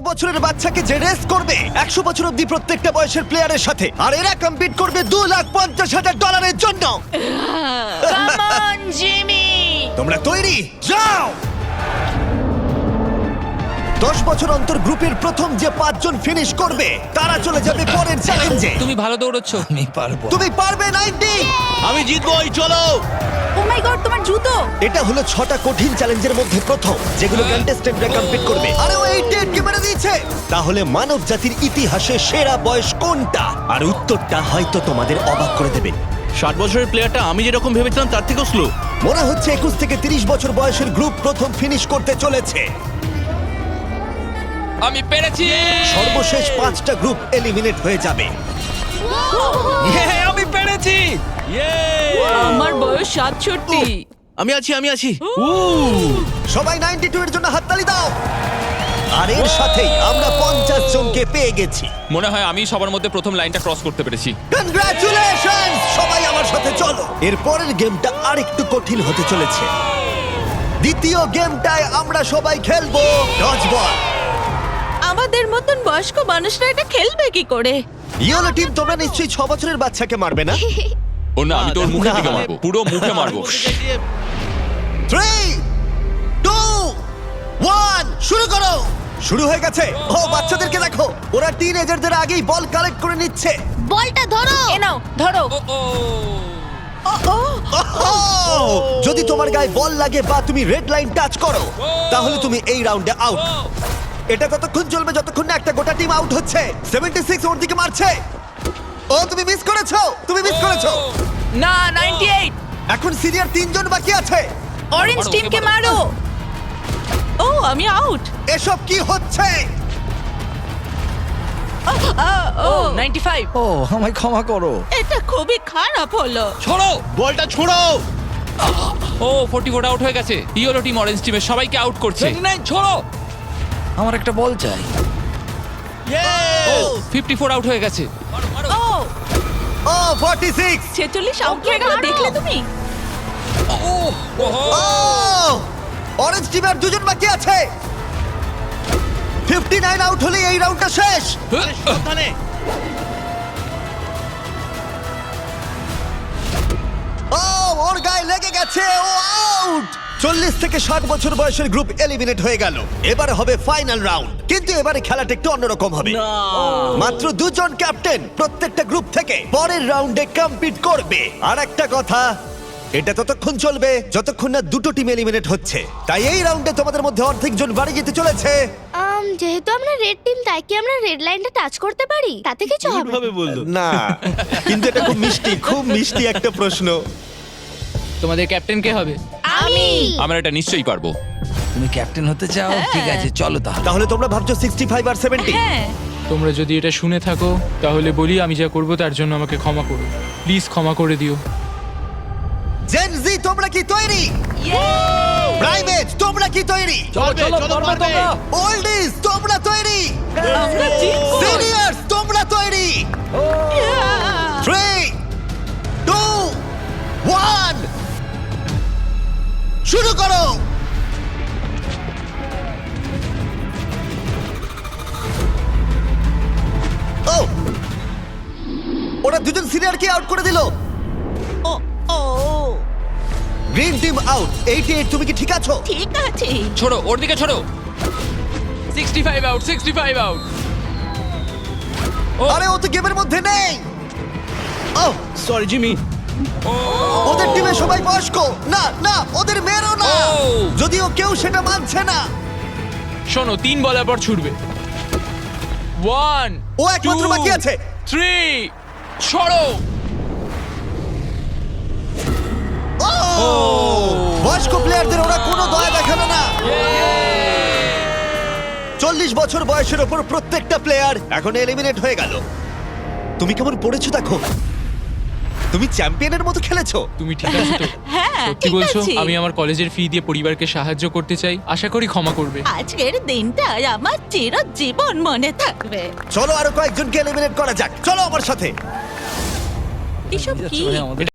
বছরের বাচ্চাকে যে রেস করবে 100 বছর অব্দি প্রত্যেকটা বয়সের প্লেয়ারের সাথে, আর এরা কম্পিট করবে $2,50,000 জন্য। Come on Jimmy. তোমরা তৈরি? যাও। 10 বছর অন্তর গ্রুপের প্রথম যে 5 জন ফিনিশ করবে তারা চলে যাবে পরের চ্যালেঞ্জে। তুমি ভালো দৌড়চ্ছ। আমি পারবো। তুমি পারবে 90। আমি জিতবই, চলো। ও মাই গড, তোমার জুতো। এটা হলো 6টা কঠিন চ্যালেঞ্জের মধ্যে প্রথম, যেগুলো কন্টেস্টেন্টরা কমপ্লিট করবে। আরে ও 88 মেরে দিয়েছে। তাহলে মানব জাতির ইতিহাসে সেরা বয়স কোনটা? আর উত্তরটা হয়তো তোমাদের অবাক করে দেবে। 60 বছরের প্লেয়ারটা আমি যেরকম ভেবেছিলাম তার থেকেও স্লো। মনে হচ্ছে 21 থেকে 30 বছর বয়সের গ্রুপ প্রথম ফিনিশ করতে চলেছে। আমি পেরেছি। সর্বশেষ 5টা গ্রুপ এলিমিনেট হয়ে যাবে। আমি পেরেছি। আমার বয়স 67। আমি আছি। সবাই 92 এর জন্য হাততালি দাও। আর এর সাথেই আমরা 50 জনকে পেয়ে গেছি। মনে হয় আমি সবার মধ্যে প্রথম লাইনটা ক্রস করতে পেরেছি। কনগ্রাচুলেশন! সবাই আমার সাথে চলো। এর পরের গেমটা আরেকটু কঠিন হতে চলেছে। দ্বিতীয় গেমটায় আমরা সবাই খেলবো ডজ বল। আমাদের মতন বয়স্ক মানুষরা এটা খেলবে কি করে? ইয়েলো টিম, তোমরা নিশ্চয়ই 6 বছরের বাচ্চাকে মারবে না? ও না, আমি তোর মুখের দিকে না। মারবো, পুরো মুখে মারবো। 3, 2, 1, শুরু করো। শুরু হয়ে গেছে। ও বাচ্চাদেরকে দেখো, ওরা টিনেজারদের আগেই বল কালেক্ট করে নিচ্ছে। বলটা ধরো। এ নাও, ধরো। যদি তোমার গায়ে বল লাগে বা তুমি রেড লাইন টাচ করো, তাহলে তুমি এই রাউন্ডে আউট। এটা ততক্ষণ চলবে যতক্ষণ না একটা গোটা টিম আউট হচ্ছে। 76 ওর দিকে মারছে। ও তুমি মিস করেছো, তুমি মিস করেছো। না, 98। এখন সিনিয়র 3 জন বাকি আছে। অরেঞ্জ মারো, টিমকে ওকে মারো। ও, আমি আউট। এসব কি হচ্ছে? ও 95। ও আমায় ক্ষমা করো। এটা খুবই খারাপ হলো। ছড়ো। বলটা ছোড়ো। ও 44 আউট হয়ে গেছে। ইয়েলো টিম অরেঞ্জ টিমের সবাইকে আউট করছে। 29 ছড়ো। আমার একটা বল চাই। ও 54 আউট হয়ে গেছে। ও ও 46। 46 আউট হয়ে গেল, দেখলে তুমি? ও অরেঞ্জ টিমের 2 জন বাকি আছে। 59 আউট হলে এই রাউন্ডটা শেষ। সাবধানে। ও ওর গায়ে লেগে গেছে, ও আউট। 40 থেকে 60 বছর বয়সের গ্রুপ এলিমিনেট হয়ে গেল। এবারে হবে ফাইনাল রাউন্ড, কিন্তু এবারে খেলাটা একটু অন্যরকম হবে। মাত্র 2 জন ক্যাপ্টেন প্রত্যেকটা গ্রুপ থেকে পরের রাউন্ডে কম্পিট করবে। আর একটা কথা, এটা ততক্ষণ চলবে যতক্ষণ না 2টো টিম এলিমিনেট হচ্ছে। তাই এই রাউন্ডে তোমাদের মধ্যে অর্ধেক জন বাড়ি যেতে চলেছে। যেহেতু আমরা রেড টিম, তাই কি আমরা রেড লাইনটা টাচ করতে পারি? তাতে কিছু হবে না। ভাবে বললো। না, কিন্তু এটা খুব মিষ্টি, খুব মিষ্টি একটা প্রশ্ন। তোমাদের ক্যাপ্টেন কে হবে? আমি। আমরা এটা নিশ্চয়ই পারবো। তুমি ক্যাপ্টেন হতে চাও? ঠিক আছে, চলো তাহলে। তাহলে তোমরা ভাবছো 65 আর 70? হ্যাঁ। তোমরা যদি এটা শুনে থাকো তাহলে বলি আমি যা করব তার জন্য আমাকে ক্ষমা করো, প্লিজ ক্ষমা করে দিও। জেন জি, তোমরা কি তৈরি? প্রাইভেট, তোমরা কি তৈরি? চলো পারবে। ওল্ডিজ, তোমরা তৈরি? আমরা জিতবো। সিনিয়র্স, তোমরা তৈরি? 3, 2, 1, শুরু করো। ও ওরা 2 জন সিনিয়রকে আউট করে দিল। ও ও গ্রিন টিম আউট। 88, তুমি কি ঠিক আছো? ঠিক আছে। ছোড়ো, ওর দিকে ছোড়ো। 65 আউট, 65 আউট। আরে ও তো গেমের মধ্যে নেই। ও সরি জিমি। ওদের টিমে সবাই বয়স্ক। না না, ওদের মেয়েরও না। ও। যদিও কেউ সেটা মানছে না। শোনো, 3 বলার পর ছুটবে। 1, ও একমাত্র বাকি আছে। 3, ছড়ো। ও বয়স্ক প্লেয়ারদের ওরা কোনো দয়া দেখালো না। 40 বছর বয়সের ওপর প্রত্যেকটা প্লেয়ার এখন এলিমিনেট হয়ে গেল। তুমি কেমন পড়েছো দেখো। তুমি চ্যাম্পিয়নের মতো খেলেছো। তুমি ঠিক আছো তো? হ্যাঁ, সত্যি ঠিক বলছো? আছি। আমি আমার কলেজের ফি দিয়ে পরিবারকে সাহায্য করতে চাই, আশা করি ক্ষমা করবে। আজকের দিনটা আমার চিরজীবন মনে থাকবে। চলো আরো কয়েকজনকে এলিমিনেট করা যাক। চলো আমার সাথে। এসব কি? আমাদের